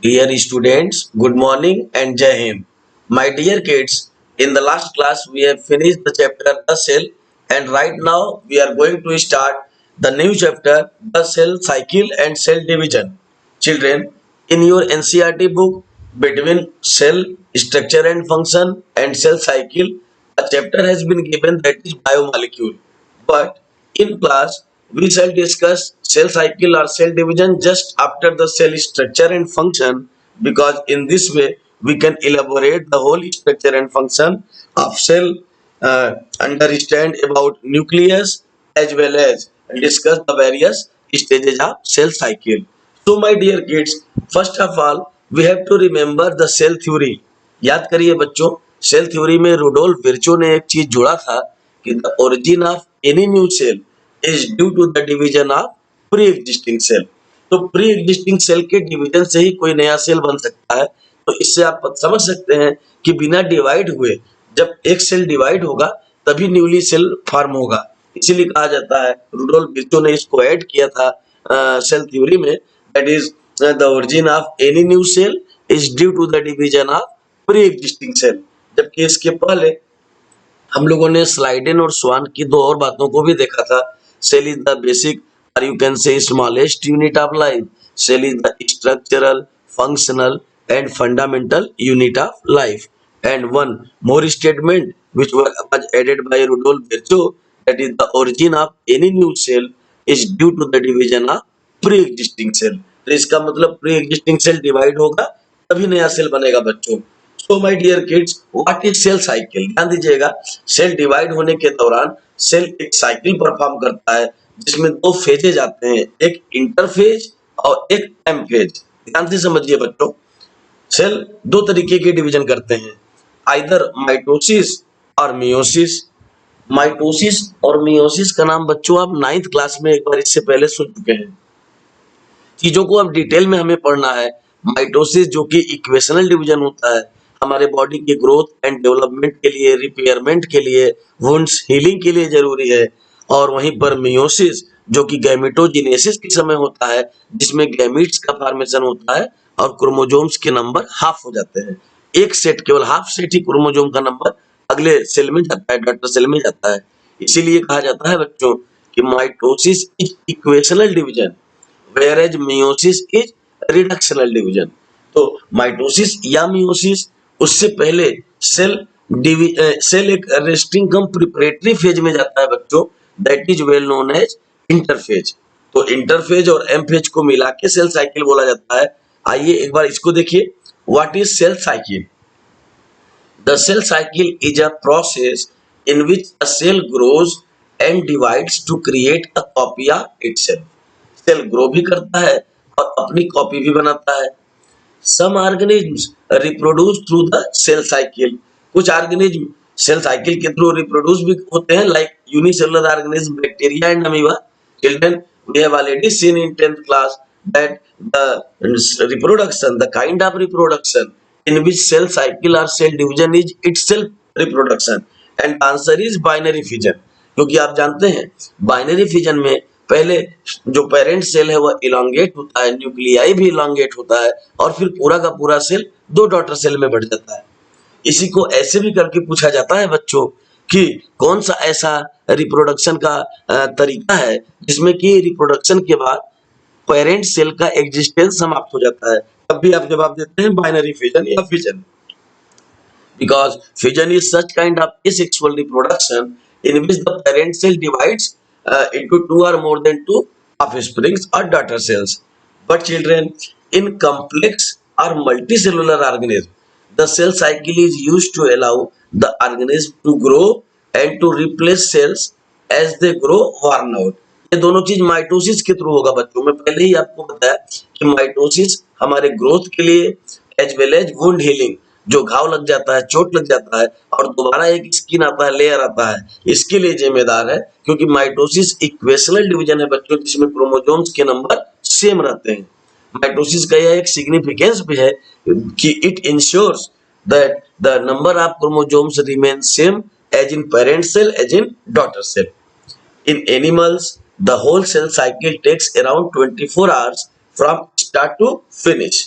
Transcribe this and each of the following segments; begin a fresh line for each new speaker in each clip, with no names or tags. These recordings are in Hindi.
Dear students, good morning and Jai Hind. My dear kids, in the last class we have finished the chapter The Cell, and right now we are going to start the new chapter The Cell Cycle and Cell Division. Children, in your NCERT book between cell structure and function and cell cycle, a chapter has been given that is biomolecule. But in class, we shall discuss cell cycle or cell division just after the cell structure and function, because in this way we can elaborate the whole structure and function of cell, understand about nucleus as well as discuss the various stages of cell cycle. So my dear kids, first of all we have to remember the cell theory. याद करिए बच्चों, सेल थ्योरी में रुडोल्फ विर्चो ने एक चीज जोड़ा था कि the origin of any new cell is due to the division of pre existing cell. तो प्री एग्जिस्टिंग सेल के डिवीजन से ही कोई नया सेल बन सकता है। तो इससे आप समझ सकते हैं कि बिना डिवाइड हुए जब एक सेल डिवाइड होगा तभी न्यूली सेल फॉर्म होगा। इसीलिए कहा जाता है, रुडोल्फ विर्चो ने इसको ऐड किया था सेल थ्योरी में, that is the origin of any new cell is due to the division of pre existing cell. जबकि इसके पहले हम लोगों ने स्लाइडेन और स्वान की दो और बातों को भी देखा था। सेल इज द बेसिक और you can say smallest unit of life. Cell is the structural, functional and fundamental unit of life. And one more statement which was added by Rudolf Virchow, that is the origin of any new cell is due to the division of pre-existing cell। तो इसका मतलब प्री एग्जिस्टिंग सेल डिवाइड होगा तभी नया सेल बनेगा बच्चों। So my dear kids, what is cell cycle? ध्यान दीजिएगा, सेल डिवाइड होने के दौरान सेल एक साइकिल परफॉर्म करता है जिसमें दो फेजेज आते हैं, एक इंटरफेज और एक एम फेज। ध्यान से समझिए बच्चों, सेल दो तरीके के डिवीजन करते हैं, आइदर माइटोसिस और मियोसिस। माइटोसिस और मियोसिस का नाम बच्चों आप 9th क्लास में एक बार इससे पहले सुन चुके हैं। चीजों को अब डिटेल में हमें पढ़ना है। माइटोसिस जो कि इक्वेशनल डिवीजन होता है, हमारे बॉडी के ग्रोथ एंड डेवलपमेंट के लिए, रिपेयरमेंट के लिए, वुंड्स हीलिंग के लिए जरूरी है। और वहीं पर मियोसिस जो कि गैमेटोजेनेसिस के समय होता है, जिसमें गैमीट्स का फॉर्मेशन होता है और क्रोमोजोम्स के नंबर हाफ हो जाते हैं। एक सेट, केवल हाफ सेट ही क्रोमोजोम का नंबर अगले सेल में जाता है, डॉटर सेल में जाता है। इसीलिए कहा जाता है बच्चों कि mitosis is equational division whereas meiosis is reductional division। तो माइटोसिस या मियोसिस, उससे पहले सेल एक रेस्टिंग कम प्रिपरेटरी फेज में जाता है बच्चों, that is well known as interphase. तो इंटरफेज और एम फेज को मिला के सेल साइकिल बोला जाता है। आइए एक बार इसको देखिए, what is cell cycle? The cell cycle is a process in which a cell grows and divides to create a copy of itself। Cell grow भी करता है और अपनी कॉपी भी बनाता है। Some organisms reproduce through the cell cycle. कुछ ऑर्गेनिज्म सेल साइकिल के थ्रू रिप्रोड्यूस भी होते हैं, like unicellular organism, bacteria and amoeba. Children, we have already seen in 10th class that the reproduction, the kind of reproduction in which cell cycle or cell division is itself reproduction, and answer is binary fission। क्योंकि आप जानते हैं बाइनरी फिजन में पहले जो पेरेंट सेल है वह इलांगेट होता है, न्यूक्लियाई भी इलांगेट होता है, और फिर पूरा का पूरा सेल दो डॉटर सेल में बढ़ जाता है। इसी को ऐसे भी करके पूछा जाता है बच्चों कि कौन सा ऐसा रिप्रोडक्शन का तरीका है जिसमें कि रिप्रोडक्शन के बाद पेरेंट सेल का एग्जिस्टेंस समाप्त हो जाता है। तब भी आप जवाब देते हैं बाइनरी फिजन या fission, because fission is such kind of asexual reproduction in which the parent cell divides into two or more than two offsprings or daughter cells। But children, in complex or multicellular organism, the cell cycle is used to allow the organism to grow and to replace cells as they grow worn out। ये दोनों चीज माइटोसिस के थ्रू होगा बच्चों। मैं पहले ही आपको बताया कि माइटोसिस हमारे ग्रोथ के लिए as well as wound healing, जो घाव लग जाता है, चोट लग जाता है और दोबारा एक स्किन आता है, लेयर आता है, इसके लिए जिम्मेदार है। क्योंकि माइटोसिस इक्वेशनल डिवीजन है बच्चों, जिसमें क्रोमोसोम्स के नंबर सेम रहते हैं। माइटोसिस का यह एक सिग्निफिकेंस भी है कि it ensures that the number of chromosomes remain same as in parent cell as in daughter cell. In animals, the whole cell cycle takes around 24 hours from start to finish।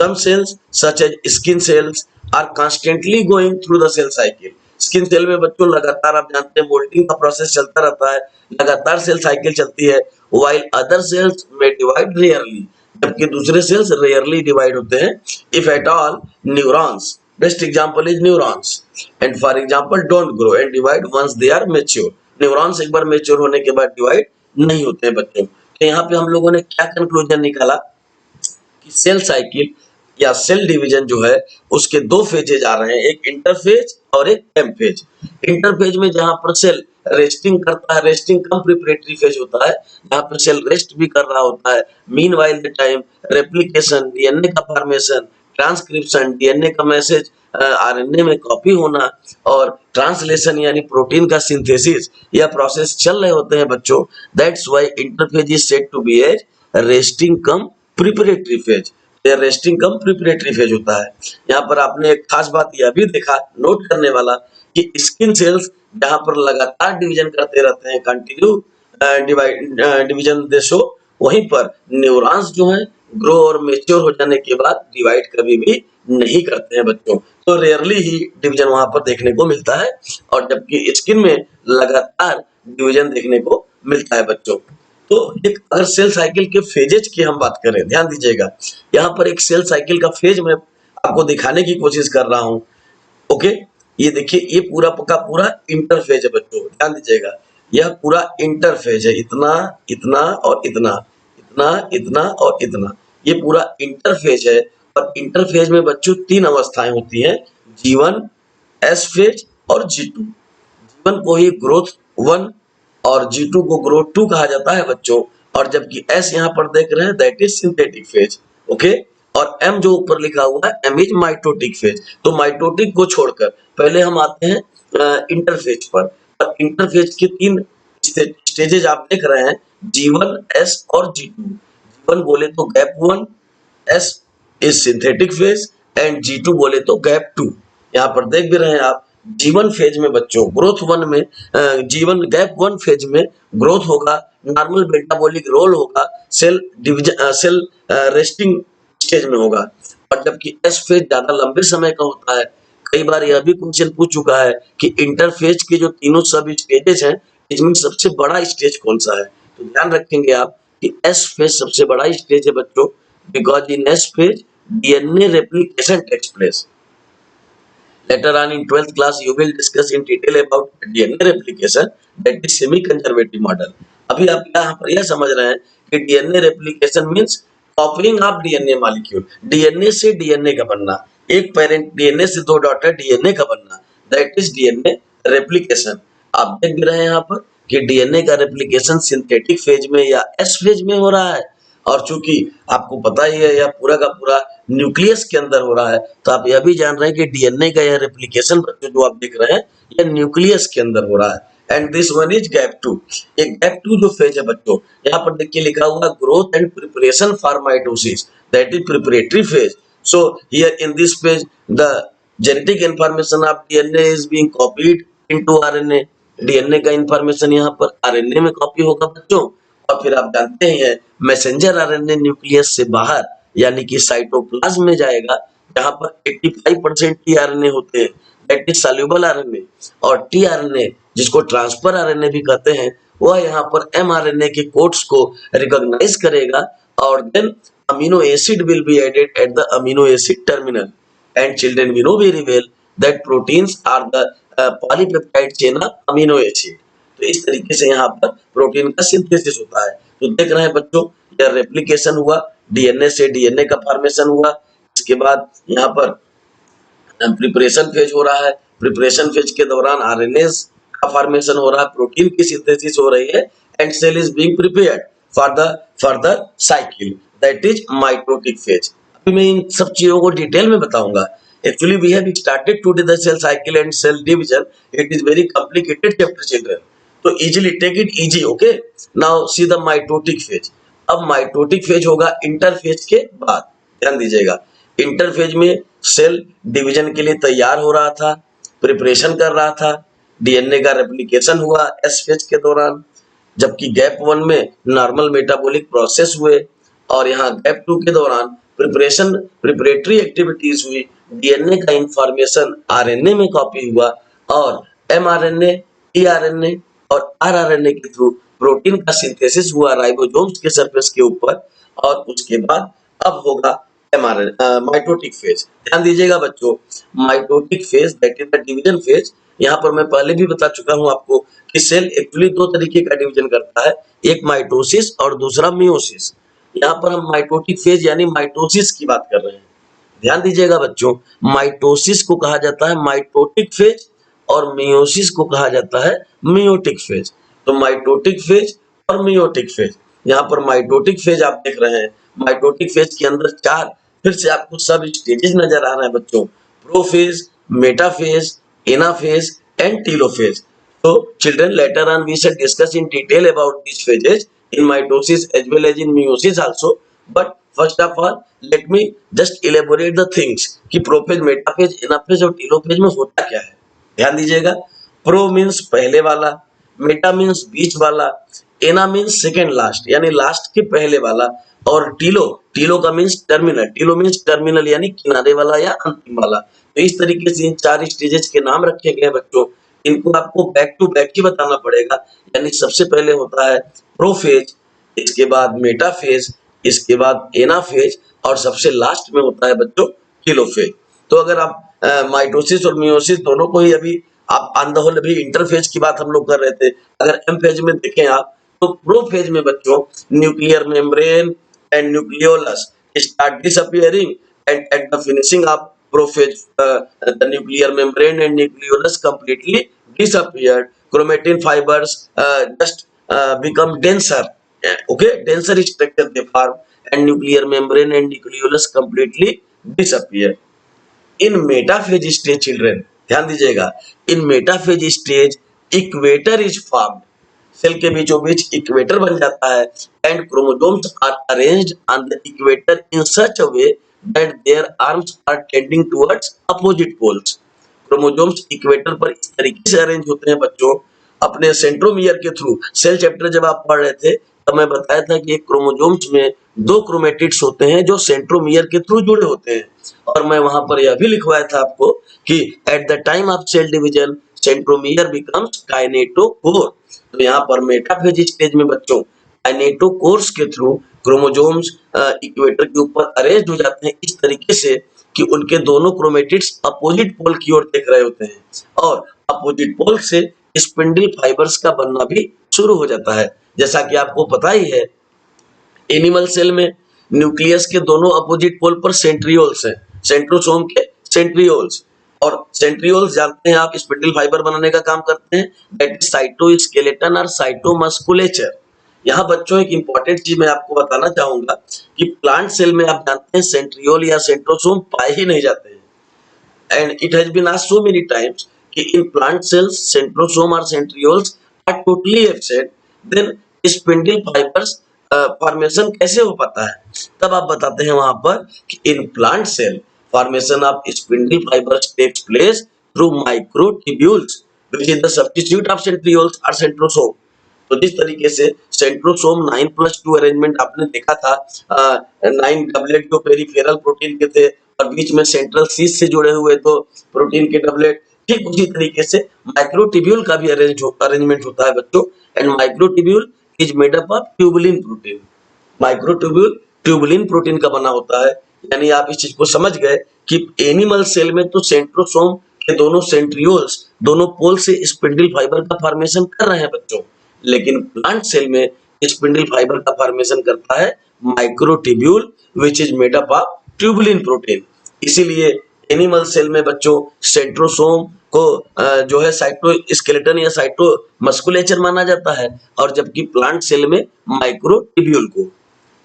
Some cells such as skin cells are constantly going through the cell cycle. Skin cell में बच्चों लगातार आप जानते हैं मोल्टिंग का प्रोसेस चलता रहता है, लगातार सेल साइकिल चलती है। while other cells may divide rarely, जबकि दूसरे सेल्स रेयरली डिवाइड होते हैं। If at all neurons, best example is neurons, and for example don't grow and divide once they are mature. Neurons एक बार मैच्योर होने के बाद डिवाइड नहीं होते हैं बच्चों। तो यहाँ पे हम लोगों ने क्या कंक्लूजन निकाला कि सेल साइकिल या सेल डिवीजन जो है उसके दो फेजेज आ रहे हैं, एक इंटरफेज और एक एम फेज। इंटरफेज में जहां पर सेल रेस्टिंग करता है, रेस्टिंग कम प्रिपरेटरी फेज होता है, जहां पर सेल रेस्ट भी कर रहा होता है। Meanwhile the time replication, DNA का फॉर्मेशन, ट्रांसक्रिप्शन, डीएनए का मैसेज आरएनए में कॉपी होना, और ट्रांसलेशन यानी प्रोटीन का सिंथेसिस, यह प्रोसेस चल रहे होते हैं बच्चों। That's why interphase is said to be as resting cum preparatory phase. Resting cum preparatory phase होता है। यहाँ पर आपने एक खास बात यह भी देखा, नोट करने वाला, कि स्किन सेल्स जहां पर लगातार डिवीजन करते रहते हैं, कंटिन्यू डिवीजन दे शो, वहीं पर न्यूरॉन्स जो है ग्रो और मेच्योर हो जाने के बाद डिवाइड कभी भी नहीं करते हैं बच्चों। तो रेयरली ही डिवीजन वहां पर देखने को मिलता है, और जबकि स्किन में लगातार डिवीजन देखने को मिलता है बच्चों। तो एक अगर सेल साइकिल के फेजेज की हम बात करें, ध्यान दीजिएगा, यहाँ पर एक सेल साइकिल का फेज मैं आपको दिखाने की कोशिश कर रहा हूँ। ओके, ये देखिए, ये पूरा का पूरा इंटरफेज है बच्चों, ध्यान दीजिएगा, यह पूरा इंटरफेज है, इतना इतना और इतना, इतना इतना और इतना, ये पूरा इंटरफेज है। और इंटरफेज में बच्चों तीन अवस्थाएं होती हैं, G1, एस फेज और G2। G1 को ही ग्रोथ 1 और G2 को ग्रोथ 2 कहा जाता है बच्चों। और जबकि S यहाँ पर देख रहे हैं, that is synthetic phase. Okay, और M जो ऊपर लिखा हुआ है, M इज माइटोटिक फेज। तो माइटोटिक को छोड़कर पहले हम आते हैं इंटरफेज पर। और इंटरफेज के तीन स्टेजेज आप देख रहे हैं, G1, S और G2। G1 बोले तो gap 1, S is synthetic phase, and G2 बोले तो गैप 2। यहाँ पर देख भी रहे हैं आप, G1 फेज में बच्चों ग्रोथ 1 में, G1 गैप 1 फेज में ग्रोथ होगा, नॉर्मल मेटाबॉलिक रोल होगा, cell division, cell resting stage में होगा। और जबकि एस फेज ज्यादा लंबे समय का होता है। कई बार यह भी क्वेश्चन पूछ चुका है कि इंटरफेज के जो तीनों सब स्टेजेस हैं, इसमें सबसे बड़ा स्टेज कौन सा है। तो ध्यान रखेंगे आप कि एस फेज सबसे बड़ा स्टेज है बच्चों, because in S phase DNA replication takes place. Later on in 12th class, you will discuss in detail about DNA replication, that is semi-conservative model. अभी आप यहाँ पर यह समझ रहे हैं कि DNA replication means copying of DNA molecule, DNA से DNA का बनना, एक पेरेंट DNA से दो डॉटर DNA का बनना, that is DNA replication। आप देख भी रहे हैं यहाँ पर कि DNA का रेप्लिकेशन सिंथेटिक फेज में या एस फेज में हो रहा है। और चूंकि आपको पता ही है यह पूरा का पूरा न्यूक्लियस के अंदर हो रहा है, तो आप यह भी जान रहे हैं कि डीएनए का यह रेप्लिकेशन बच्चों जो आप देख रहे हैं, यह न्यूक्लियस के अंदर हो रहा है। And this one is gap 2। एक गैप 2 जो फेज है बच्चों, यहाँ पर देखिए लिखा हुआ growth and preparation for mitosis, that is preparatory phase. So here in this phase the genetic information of DNA is being copied into RNA. DNA का इंफॉर्मेशन यहाँ पर आरएनए में कॉपी होगा बच्चों। और फिर आप जानते ही हैं मैसेंजर आरएनए न्यूक्लियस से बाहर यानी कि साइटोप्लाज्म में जाएगा, जहां पर 85% टीआरएनए होते हैं, दैट इज सॉल्युबल आरएनए। और टीआरएनए जिसको ट्रांसफर आरएनए भी कहते हैं, वह यहाँ पर एमआरएनए के कोड्स को रिकॉग्नाइज करेगा, और then amino acid will be added at the amino acid terminal, and children we know very well that proteins are the polypeptide chain of amino acid. तो इस तरीके से यहाँ पर प्रोटीन का सिंथेसिस होता है। तो देख रहे हैं बच्चों, यह रेप्लिकेशन हुआ, डीएनए से डीएनए का फॉर्मेशन हुआ, इसके बाद यहाँ पर प्रिपरेशन फेज हो रहा है। प्रिपरेशन फेज के दौरान आरएनए का फॉर्मेशन हो रहा है, प्रोटीन की सिंथेसिस हो रही है, and cell is being prepared for the further cycle, that is mitotic phase. अभी मैं इन सब चीजों को डिटेल में बताऊंगा। Actually, we have started today the cell cycle and cell division. It is very complicated chapter, children. तो easily take it easy, okay? Now see the mitotic phase. अब माइटोटिक फेज होगा इंटरफेज के बाद। ध्यान दीजिएगा, इंटरफेज में सेल डिवीजन के लिए तैयार हो रहा था, प्रिपरेशन कर रहा था, डीएनए का रेप्लिकेशन हुआ एस फेज के दौरान, जबकि गैप 1 में नॉर्मल मेटाबॉलिक प्रोसेस हुए, और यहाँ गैप 2 के दौरान प्रिपरेटरी एक्टिविटीज हुई, डीएनए का इंफॉर्मेशन आरएनए में कॉपी हुआ और एमआरएनए, टीआरएनए और आरआरएनए के थ्रू प्रोटीन का सिंथेसिस हुआ राइबोसोम्स के सरफेस के ऊपर और उसके बाद अब होगा माइटोटिक फेज। ध्यान दीजिएगा बच्चों, mitotic phase that is the division phase. यहाँ पर मैं पहले भी बता चुका हूँ आपको कि सेल एक्चुअली दो तरीके का डिवीजन करता है, एक माइटोसिस और दूसरा मियोसिस। यहाँ पर हम माइटोटिक फेज यानी माइटोसिस की बात कर रहे हैं। ध्यान दीजिएगा बच्चों, माइटोसिस को कहा जाता है माइटोटिक फेज और मियोसिस को कहा जाता है मियोटिक फेज। तो माइटोटिक फेज और मियोटिक फेज, यहाँ पर माइटोटिक फेज आप देख रहे हैं। माइटोटिक फेज के अंदर चार फिर से आपको सब स्टेजेस नजर आ रहे हैं बच्चों, prophase, metaphase, anaphase and telophase. So children, later on we shall discuss in detail about these phases in mitosis as well as in meiosis also. But first of all, let me just elaborate the things कि प्रोफेज, मेटाफेज, एनाफेज और टीलोफेज में होता क्या है। ध्यान दीजिएगा, प्रो मीन्स पहले वाला, मेटा मीन्स बीच वाला, एना मीन्स सेकेंड लास्ट यानी लास्ट के पहले वाला और टीलो, टीलो का means terminal, Tillo means terminal यानी किनारे वाला या अंतिम वाला। तो इस तरीके से इन चार स्टेजेस के नाम रखे गए बच्चों। इनको आपको बैक टू बैक ही बताना पड़ेगा, यानी सबसे पहले होता है प्रोफेज, इसके बाद मेटाफेज, इसके बाद एनाफेज और सबसे लास्ट में होता है बच्चों टीलोफेज। तो अगर आप माइटोसिस और मियोसिस दोनों को ही अभी आप ऑन द होल अभी इंटरफेज की बात हम लोग कर रहे थे, अगर एम फेज में देखें आप तो प्रोफेज में बच्चों nuclear membrane and nucleolus start disappearing and at the finishing of prophase, the nuclear membrane and nucleolus completely disappeared. Chromatin fibers just become denser. Okay, denser structure they form, and nuclear membrane and nucleolus completely disappear. In metaphase stage, children, ध्यान दीजिएगा, in metaphase stage, equator is formed. Cell के बीचों बीच इक्वेटर बन जाता है and chromosomes are arranged on the equator in such a way that their arms are tending towards opposite poles. Chromosomes equator पर इस तरीके से अरेंज होते हैं बच्चों, अपने सेंट्रोमियर के थ्रू। सेल चैप्टर जब आप पढ़ रहे थे तब मैं बताया था कि एक क्रोमोसोम्स में दो क्रोमेटिड्स होते हैं जो सेंट्रोमियर के थ्रू जुड़े होते हैं, और मैं वहां पर यह भी लिखवाया था आपको कि at the time of cell division centromere becomes kinetochore. तो यहाँ पर मेटाफेज स्टेज में बच्चों काइनेटोकोर्स के थ्रू क्रोमोसोम्स इक्वेटर के ऊपर अरेंज हो जाते हैं इस तरीके से कि उनके दोनों क्रोमेटिड्स अपोजिट पोल की ओर देख रहे होते हैं, और अपोजिट पोल से स्पिंडल फाइबर्स का बनना भी शुरू हो जाता है। जैसा कि आपको पता ही है, एनिमल सेल में न्यूक्लियस के दोनों अपोजिट पोल पर सेंट्रियोल्स हैं, सेंट्रोसोम के सेंट्रियोल्स, और सेंट्रियोल्स जानते हैं आप स्पिंडल फाइबर बनाने का काम करते हैं, दैट इज साइटोस्केलेटन और साइटोमस्कुलेचर। यहाँ बच्चों एक इंपॉर्टेंट चीज मैं आपको बताना चाहूंगा कि प्लांट सेल में आप जानते हैं सेंट्रियोल या सेंट्रोसोम पाए ही नहीं जाते हैं, and it has been asked so many times कि इन प्लांट सेल्स सेंट्रोसोम और centrioles are totally absent, then spindle fibres formation कैसे हो पाता है। तब आप बताते हैं वहां पर कि in plant cell formation of spindle fibers takes place through microtubules which is the substitute of centrioles or centrosome। तो जिस तरीके से सेंट्रोसोम 9+2 अरेंजमेंट आपने देखा था, 9 डबलेट जो पेरिफेरल प्रोटीन के थे और बीच में सेंट्रल शीथ से जुड़े हुए तो प्रोटीन के डबलेट, ठीक उसी तरीके से माइक्रोट्यूब्यूल का भी अरेंजमेंट होता है बच्चों, and microtubule is made up of tubulin protein. Microtubule tubulin protein का बना होता है, यानी आप इस चीज को समझ गए कि एनिमल सेल में तो सेंट्रोसोम के दोनों सेंट्रियोल्स दोनों पोल से स्पिंडल फाइबर का फॉर्मेशन कर रहे हैं बच्चों, लेकिन प्लांट सेल में स्पिंडल फाइबर का फॉर्मेशन करता है microtubule which is made up of tubulin protein. इसीलिए एनिमल सेल में बच्चों सेंट्रोसोम को जो है साइटोस्केलेटन या साइटोमस्कुलेचर माना जाता है, और जबकि प्लांट सेल में माइक्रोट्यूब्यूल को।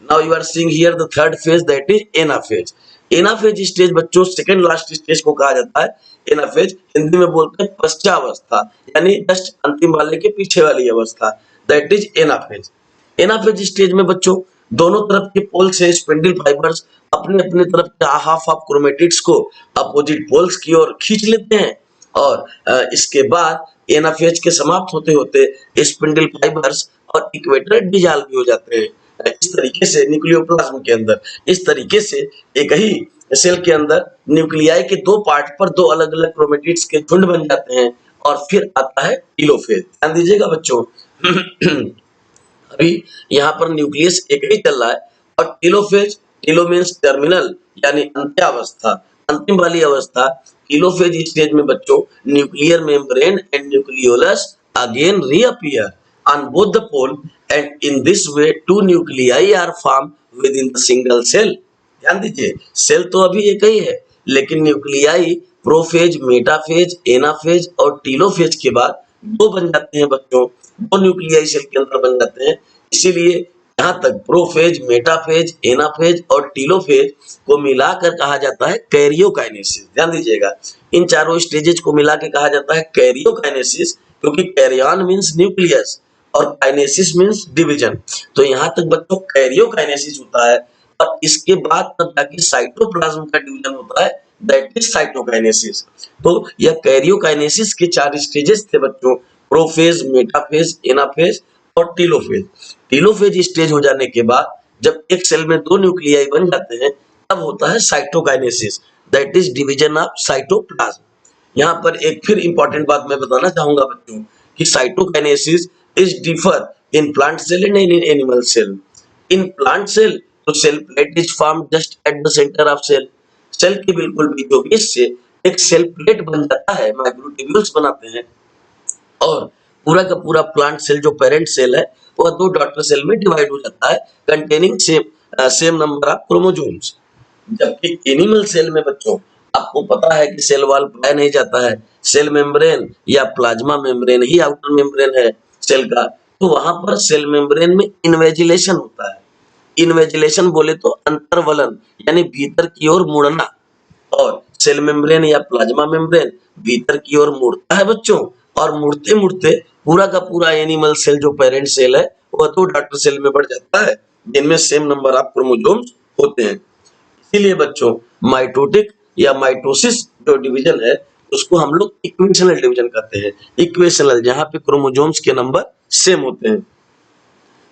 Now you are seeing here the third phase, that is anaphase. Anaphase stage बच्चों सेकंड लास्ट स्टेज को कहा जाता है एनाफेज, हिंदी में बोलते हैं पश्चावस्था, यानी जस्ट अंतिम वाले के पीछे वाली अवस्था, that is anaphase. Anaphase stage में बच्चों दोनों तरफ के पोल से स्पिंडल फाइबर्स अपने अपने तरफ के हाफ ऑफ क्रोमेटिड्स को अपोजिट पोल्स की ओर खींच लेते हैं, और इसके बाद एनाफेज के समाप्त होते होते स्पिंडल फाइबर्स और इक्वेटर डिसॉल्व भी हो जाते हैं। इस तरीके से न्यूक्लियोप्लाज्म के अंदर इस तरीके से एक ही सेल के अंदर न्यूक्लियाई के दो पार्ट पर दो अलग अलग क्रोमेटिड्स के झुंड बन जाते हैं और फिर आता है टीलोफेज। ध्यान दीजिएगा बच्चों। अभी यहाँ पर न्यूक्लियस एक ही चल रहा है और टीलोफेज, टीलो मीन्स टर्मिनल यानी अंत्यावस्था, अंतिम वाली अवस्था। टीलोफेज स्टेज में बच्चों nuclear membrane and nucleolus again reappear on both the pole and in this way two nuclei are formed within the single cell। ध्यान दीजिए, सेल तो अभी एक ही है लेकिन न्यूक्लियाई प्रोफेज, मेटाफेज, एनाफेज और टीलोफेज के बाद दो बन जाते हैं बच्चों, दो न्यूक्लियाई सेल के अंदर बन जाते हैं। इसीलिए यहाँ तक प्रोफेज, मेटाफेज, एनाफेज और टीलोफेज को मिलाकर कहा जाता है कैरियोकाइनेसिस। ध्यान दीजिएगा, इन चारों स्टेजेज को मिला के कहा जाता है कैरियोकाइनेसिस, क्योंकि कैरियन मीन्स न्यूक्लियस और काइनेसिस मीन्स डिवीजन। तो यहाँ तक बच्चों कैरियोकाइनेसिस होता है और इसके बाद तब जाके साइटोप्लाज्म का डिवीजन होता है, दैट इज साइटोकाइनेसिस। तो यह कैरियोकाइनेसिस के चार स्टेजेस थे बच्चों, प्रोफेज, मेटाफेज, एनाफेज और टीलोफेज। टीलोफेज स्टेज हो जाने के बाद जब एक सेल में दो न्यूक्लियाई बन जाते हैं तब होता है cytokinesis, that is division of cytoplasm. यहाँ पर एक फिर इंपॉर्टेंट बात मैं बताना चाहूंगा बच्चों कि cytokinesis is differ in plant cell and in animal cell। In plant cell, तो cell plate is formed just at the center of cell। Cell के बिल्कुल बीचों बीच से एक सेल प्लेट बन जाता है, माइक्रोट्यूब्यूल्स बनाते हैं और पूरा का पूरा प्लांट सेल जो पेरेंट सेल है वह दो डॉटर सेल में डिवाइड हो जाता है containing same number of chromosomes. जबकि एनिमल सेल में बच्चों आपको पता है कि सेल वॉल पाया नहीं जाता है, सेल मेम्ब्रेन या प्लाज्मा मेम्ब्रेन ही आउटर मेम्ब्रेन है सेल का, तो वहां पर सेल मेम्ब्रेन में इन्वेजिलेशन होता है। इन्वेजिलेशन बोले तो अंतर्वलन यानी भीतर की ओर मुड़ना, और सेल मेम्ब्रेन या प्लाज्मा मेम्ब्रेन भीतर की ओर मुड़ता है बच्चों, और मुड़ते मुड़ते पूरा का पूरा एनिमल सेल जो पेरेंट सेल है वह दो डॉटर सेल में बढ़ जाता है जिनमें सेम नंबर ऑफ क्रोमोसोम्स होते हैं। इसीलिए बच्चों माइटोटिक या माइटोसिस जो डिवीजन है उसको हम लोग इक्वेशनल डिवीजन कहते हैं। इक्वेशनल जहां पे क्रोमोसोम्स के नंबर सेम होते हैं।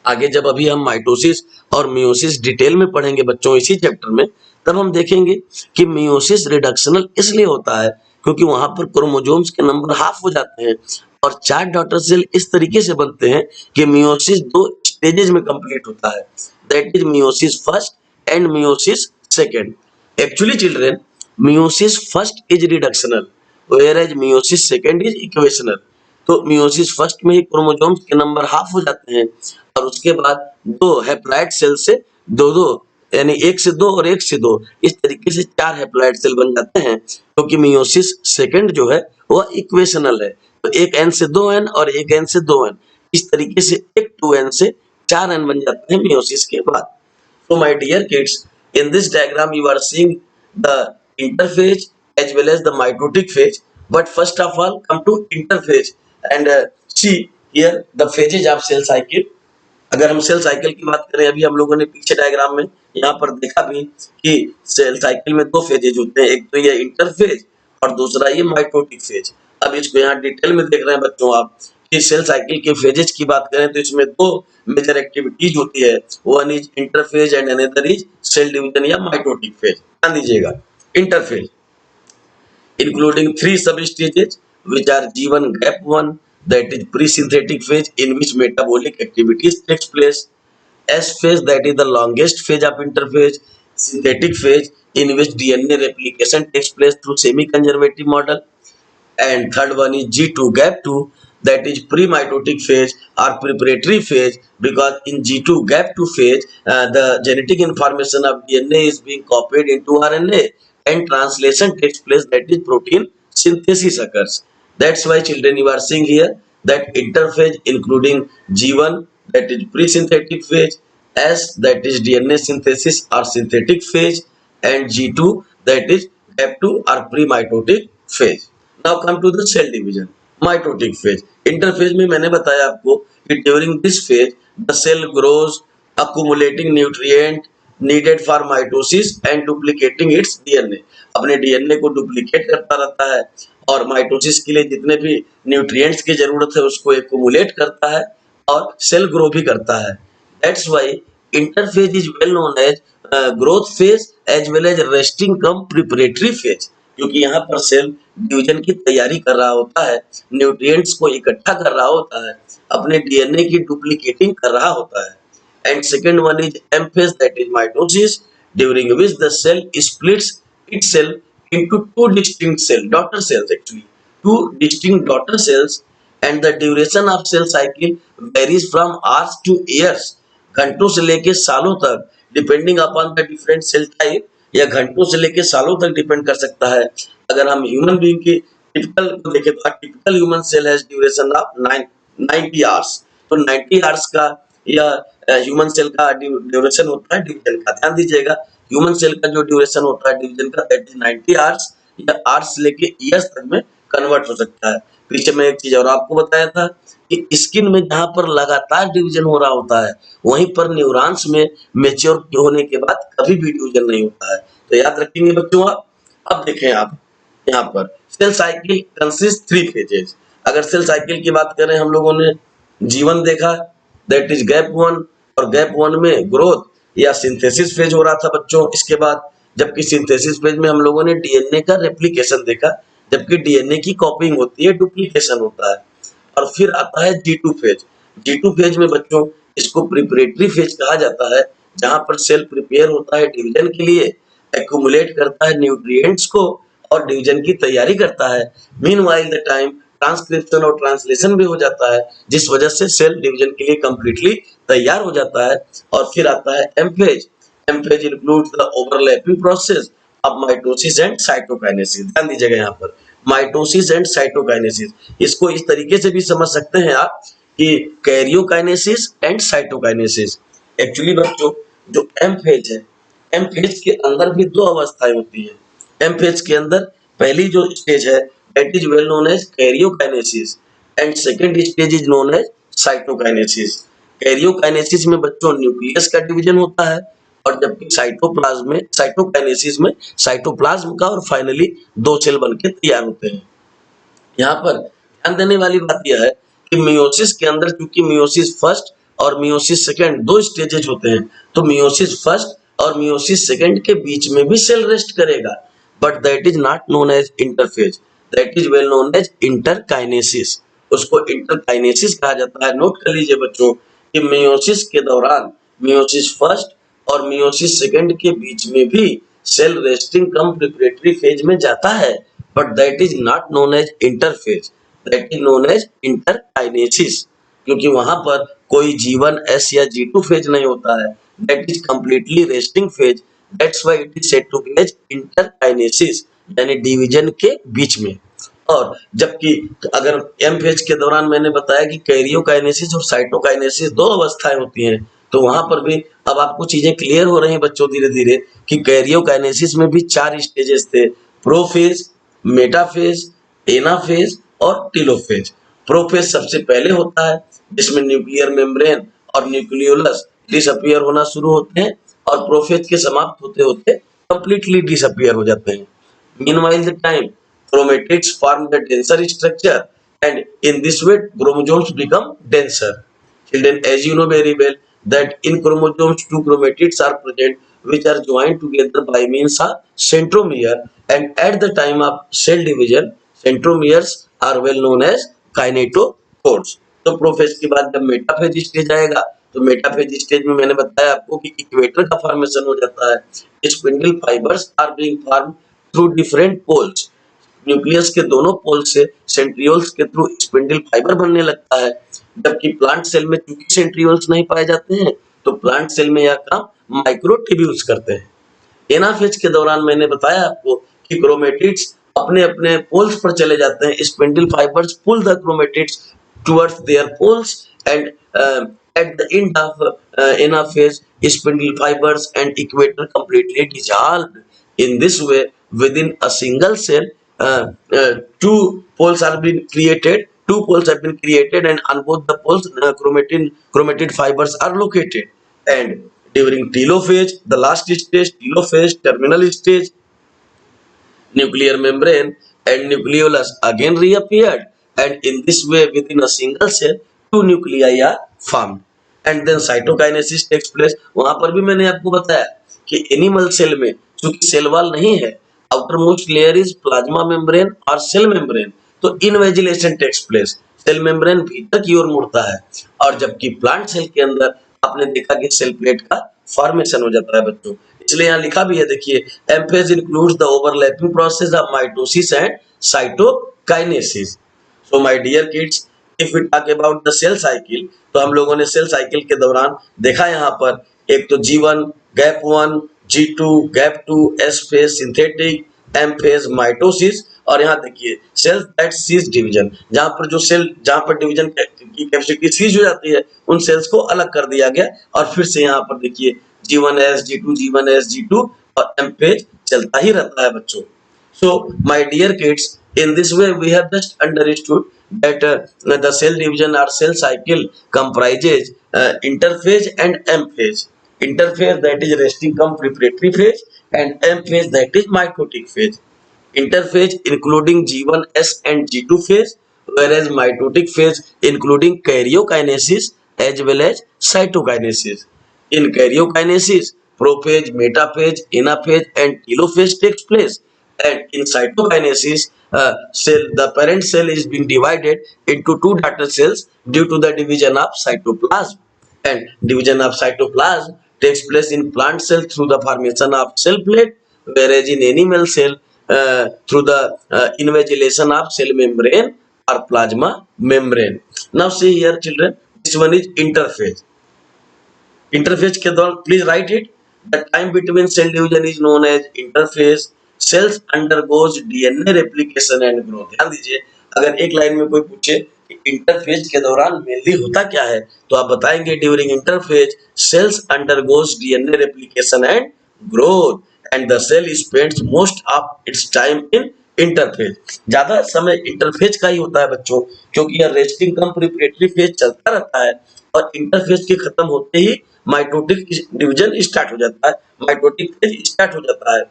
आगे जब अभी हम माइटोसिस और मियोसिस डिटेल में पढ़ेंगे बच्चों इसी चैप्टर में, तब हम देखेंगे कि मियोसिस रिडक्शनल इसलिए होता है क्योंकि वहां पर क्रोमोसोम्स के नंबर हाफ हो जाते हैं और चार डॉटर सेल इस तरीके से बनते हैं कि मियोसिस दो स्टेजेस में कंप्लीट होता है, that is meiosis first and meiosis second. Actually children meiosis first is reductional whereas meiosis second is equational। तो मियोसिस फर्स्ट में ही क्रोमोसोम्स के नंबर हाफ हो जाते हैं और उसके बाद दो हैप्लॉइड सेल से दो दो यानी एक से दो और एक से दो इस तरीके से चार हैप्लॉइड सेल बन जाते हैं, क्योंकि मियोसिस सेकंड जो है वह इक्वेशनल है। तो एक एन से दो एन और एक एन से दो एन इस तरीके से एक 2n से 4n बन जाते हैं मियोसिस के बाद। So my dear kids, in this diagram you are seeing the interphase as well as the mitotic phase, but first of all come to interphase and see here the phases of cell cycle। अगर हम सेल साइकिल की बात करें, अभी हम लोगों ने पीछे डायग्राम में यहाँ पर देखा भी कि सेल साइकिल में दो फेजेज होते हैं, एक तो ये इंटरफेज और दूसरा ये माइटोटिक फेज। अब इसको यहाँ डिटेल में देख रहे हैं बच्चों आप कि सेल साइकिल के फेजेज की बात करें तो इसमें दो मेजर एक्टिविटीज होती है, one is interphase and another is cell division या माइटोटिक फेज। ध्यान दीजिएगा, interphase including three substages which are G1 gap 1, that is pre-synthetic phase in which metabolic activities takes place, S phase that is the longest phase of interphase, synthetic phase in which DNA replication takes place through semi-conservative model, and third one is G2 gap 2 that is pre-mitotic phase or preparatory phase, because in G2 gap 2 phase the genetic information of DNA is being copied into RNA and translation takes place, that is protein synthesis occurs। That's why children you are seeing here that interphase including G1 that is pre-synthetic phase, S that is DNA synthesis or synthetic phase, and G2 that is gap 2 or pre-mitotic phase। Now come to the cell division, mitotic phase। interphase में मैंने बताया आपको कि during this phase the cell grows accumulating nutrient needed for mitosis and duplicating its DNA। अपने DNA को डुप्लीकेट करता रहता है और माइटोसिस के लिए जितने भी न्यूट्रिएंट्स की जरूरत है उसको एक्युमुलेट करता है और सेल ग्रो भी करता है। That's why interphase is well known as growth phase as well as resting cum preparatory phase, क्योंकि यहाँ पर सेल डिवीजन की तैयारी कर रहा होता है, न्यूट्रिएंट्स को इकट्ठा कर रहा होता है, अपने डीएनए की डुप्लीकेटिंग कर रहा होता है. And second one is M phase, that is mitosis, during which the cell splits itself into two distinct cells, daughter cells actually, two distinct daughter cells, and the duration of cell cycle varies from hours to years. घंटों से लेके सालों तक, depending upon the different cell type, या घंटों से लेके सालों तक डिपेंड कर सकता है. अगर हम ह्यूमन बीइंग की टिपिकल को देखें तो typical human cell has duration of 90 hours. तो 90 आवर्स का या ह्यूमन सेल का ड्यूरेशन होता है डिवीजन का. ध्यान दीजिएगा, ह्यूमन सेल का जो ड्यूरेशन होता है डिवीजन का, दैट इज 90 आवर्स, या आवर्स लेके ईयर्स तक में कन्वर्ट हो सकता है. पीछे में एक चीज और आपको बताया था कि स्किन में जहां पर लगातार डिवीजन हो रहा होता है, वहीं पर न्यूरॉन्स में मैच्योर होने के बाद कभी भी डिवीजन नहीं होता है. तो याद रखेंगे बच्चों आप. अब देखें आप यहाँ पर सेल साइकिल कंसिस्ट 3 फेजेस. अगर सेल साइकिल की बात करें, हम लोगों ने जीवन देखा, दैट इज गैप 1, और गैप 1 में ग्रोथ या सिंथेसिस फेज हो रहा था बच्चों. इसके बाद जबकि सिंथेसिस फेज में हम लोगों ने डीएनए का रेप्लिकेशन देखा, जबकि डीएनए की कॉपिंग होती है, डुप्लीकेशन होता है. और फिर आता है G2 फेज. G2 फेज में बच्चों इसको प्रिपरेटरी फेज कहा जाता है, जहां पर सेल प्रिपेयर होता है डिवीजन के लिए, एक्यूमुलेट करता है न्यूट्रिएंट्स को और डिवीजन की तैयारी करता है. मीनवाइल द टाइम ट्रांसक्रिप्शन और ट्रांसलेशन भी हो जाता है, जिस वजह से सेल डिवीजन के लिए कंप्लीटली तैयार हो जाता है. और फिर आता है M phase. M phase includes the overlapping process of mitosis and cytokinesis. ध्यान दीजिएगा यहाँ पर माइटोसिस एंड साइटोकाइनेसिस, इसको इस तरीके से भी समझ सकते हैं आप कि कैरियोकाइनेसिस एंड साइटोकाइनेसिस. एक्चुअली बच्चों जो एम फेज है, एम फेज के अंदर भी दो अवस्थाएं होती हैं. एम फेज के अंदर पहली जो स्टेज है that is well known as karyokinesis, and second stage is known as cytokinesis. Karyokinesis में बच्चों न्यूक्लियस का डिवीजन होता है, और जबकि साइटोप्लाज्म में, साइटोकाइनेसिस में साइटोप्लाज्म का और फाइनली 2 सेल बनके तैयार होते हैं. यहाँ पर ध्यान देने वाली बात यह है कि मियोसिस के अंदर, क्योंकि मियोसिस फर्स्ट और मियोसिस सेकंड 2 स्टेजेज होते हैं, तो मियोसिस फर्स्ट और मियोसिस सेकंड के बीच में भी सेल रेस्ट करेगा, but that is not known as interphase, that is well known as interkinesis. उसको इंटरकाइनेसिस कहा जाता है. नोट कर लीजिए बच्चों कि मियोसिस के दौरान, मियोसिस फर्स्ट और मियोसिस सेकंड के बीच में भी cell resting cum preparatory phase में जाता है, but that is not known as interphase, that is known as interkinesis, क्योंकि वहां पर कोई G1 S या G2 फेज नहीं होता है. That is completely resting phase, that's why it is said to be as interkinesis, यानी डिवीजन के बीच में. और जबकि अगर एम फेज के दौरान मैंने बताया कि कैरियोकाइनेसिस और साइटोकाइनेसिस 2 अवस्थाएं होती हैं, तो वहां पर भी अब आपको चीजें क्लियर हो रही हैं बच्चों धीरे धीरे कि कैरियोकाइनेसिस में भी 4 स्टेजेस थे, प्रोफेज, मेटाफेज, एनाफेज और टेलोफेज. प्रोफेज सबसे पहले होता है, जिसमें न्यूक्लियर मेम्ब्रेन और न्यूक्लियोलस डिसअपियर होना शुरू होते हैं, और प्रोफेज के समाप्त होते होते कंप्लीटली डिसअपियर हो जाते हैं. Meanwhile the time chromatids form the denser structure, and in this way chromosomes become denser. Children, as you know very well that in chromosomes 2 chromatids are present which are joined together by means of centromere, and at the time of cell division centromeres are well known as kinetochores. तो प्रोफेज के बाद जब मेटाफेज स्टेज आएगा, तो मेटाफेज स्टेज में मैंने बताया आपको कि इक्वेटर का फॉर्मेशन हो जाता है. Spindle fibres are being formed through different poles. Nucleus के दोनों पोल से सेंट्रियोल्स के थ्रू स्पिंडल फाइबर बनने लगता है. जबकि प्लांट सेल में चूंकि सेंट्रियोल्स नहीं पाए जाते हैं, तो प्लांट सेल में यह काम माइक्रोट्यूब्यूल्स करते हैं. एनाफेज के दौरान मैंने बताया आपको कि क्रोमेटिड्स अपने अपने पोल्स पर चले जाते हैं. Spindle fibres pull the chromatids towards their poles, and at the end of anaphase spindle fibers and equator completely dissolved. In this way, within a single cell, two poles are being created. Two poles have been created, and on both the poles, chromatid fibers are located. And during telophase, the last stage, telophase, terminal stage, nuclear membrane and nucleolus again reappeared, and in this way, within a single cell, 2 nuclei are formed. And then cytokinesis takes place. वहां पर भी मैंने आपको बताया कि एनिमल सेल में चूंकि सेल वॉल नहीं है, outer most layer is plasma membrane और सेल मेम्ब्रेन, तो इनवेजिलेशन टेक्स प्लेस, सेल मेम्ब्रेन भीतर की ओर मुड़ता है। और जबकि प्लांट सेल के अंदर आपने देखा कि सेल प्लेट का फॉर्मेशन हो जाता है बच्चों। इसलिए यहाँ लिखा भी है, देखिए, M phase includes the overlapping process of mitosis and cytokinesis. So my dear kids, if we talk about the cell cycle, तो हम लोगों ने सेल साइकिल के दौरान देखा यहाँ पर एक तो G1 gap 1, G2 gap 2, S phase synthetic, M phase mitosis, और यहाँ देखिए सेल दैट सीज डिवीजन, जहाँ पर जो सेल जहाँ पर डिवीजन की कैपेसिटी सीज हो जाती है, उन सेल्स को अलग कर दिया गया। और फिर से यहाँ पर देखिए G1S G2 G1S G2 और एम फेज चलता ही रहता है बच्चों। So, my dear kids, in this way we have just understood that the cell division or cell cycle comprises interphase and M phase. Interphase, that is resting cum preparatory phase, and M phase, that is mitotic phase. Interphase including G1S and G2 phase, whereas mitotic phase including karyokinesis as well as cytokinesis. In karyokinesis, prophase, metaphase, anaphase, and telophase takes place. And in cytokinesis, the parent cell is being divided into two daughter cells due to the division of cytoplasm. And division of cytoplasm takes place in plant cell through the formation of cell plate, whereas in animal cell through the invagilation of cell membrane or plasma membrane. Now see here, children, this one is interphase. Interphase के दौरान please write it, the time between cell division is known as interphase. Cells undergoes DNA replication and growth. ध्यान दीजिए, अगर एक लाइन में कोई पूछे कि इंटरफेज के दौरान मेनली होता क्या है, तो आप बताएंगे during interphase cells undergoes DNA replication and growth and the cell spends most of its time in interphase. ज्यादा समय इंटरफेज का ही होता है बच्चों, क्योंकि यह रेस्टिंग कम प्रिपरेटरी फेज चलता रहता है और इंटरफेज के खत्म होते ही माइटोटिक डिवीजन स्टार्ट हो जाता है, माइटोटिक फेज स्टार्ट हो जाता है,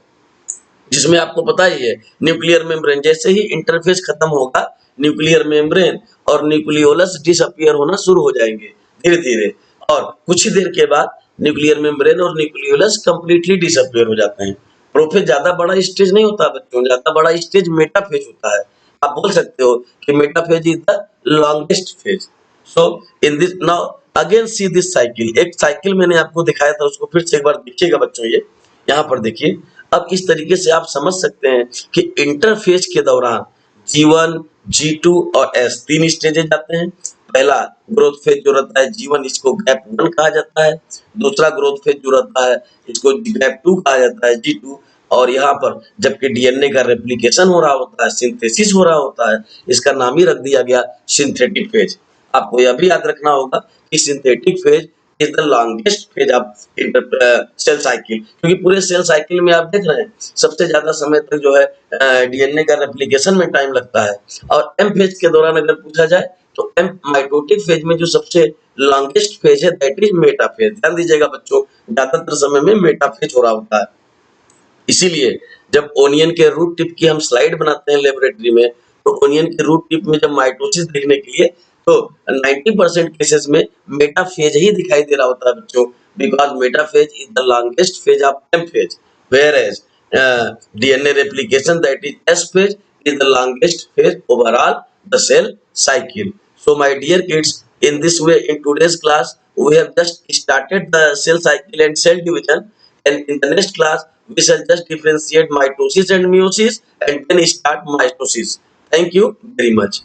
जिसमें आपको पता ही है न्यूक्लियर मेम्ब्रेन, जैसे ही इंटरफेज खत्म होगा न्यूक्लियर मेम्ब्रेन और न्यूक्लियोलस डिसअपियर होना शुरू हो जाएंगे धीरे धीरे, और कुछ ही देर के बाद न्यूक्लियर मेम्ब्रेन और न्यूक्लियोलस कंप्लीटली डिसअपियर हो जाते हैं। प्रोफेज ज्यादा बड़ा स्टेज नहीं होता बच्चों, ज्यादा बड़ा स्टेज मेटाफेज होता है। आप बोल सकते हो कि metaphase is the longest phase. So in this now again see this cycle, एक साइकिल मैंने आपको दिखाया था, उसको फिर से एक बार देखिएगा बच्चों। ये यहाँ पर देखिए, अब इस तरीके से आप समझ सकते हैं कि इंटरफेज के दौरान G1, G2 और S तीन स्टेजेस आते हैं। पहला ग्रोथ फेज जो रहता है G1, इसको गैप 1 कहा जाता है। दूसरा ग्रोथ फेज जो रहता है इसको गैप 2 कहा जाता है, G2। और यहाँ पर जबकि डीएनए का रेप्लिकेशन हो रहा होता है, सिंथेसिस हो रहा होता है, इसका नाम ही रख दिया गया सिंथेटिक फेज। आपको यह भी याद रखना होगा कि synthetic phase is the longest phase of cell cycle, क्योंकि पूरे सेल साइकिल में आप देख रहे हैं सबसे ज्यादा समय तक जो है डीएनए का रेप्लिकेशन में टाइम लगता है। और एम फेज के दौरान अगर पूछा जाए तो एम माइटोटिक फेज में जो सबसे लॉन्गेस्ट फेज है दैट इज मेटाफेज। ध्यान दीजिएगा बच्चों, ज्यादातर समय में मेटाफेज हो रहा होता है। इसीलिए जब ओनियन के रूट टिप की हम स्लाइड बनाते हैं लेबोरेटरी में, तो ओनियन के रूट टिप में जब माइटोसिस देखने के लिए, तो 90% केसेस में मेटाफेज ही दिखाई दे रहा होता है बच्चों, because metaphase is the longest phase of M phase, whereas DNA replication, that is S phase, is the longest phase overall the cell cycle. So my dear kids, in this way in today's class we have just started the cell cycle and cell division, and in the next class we shall just differentiate mitosis and meiosis and then start mitosis. Thank you very much.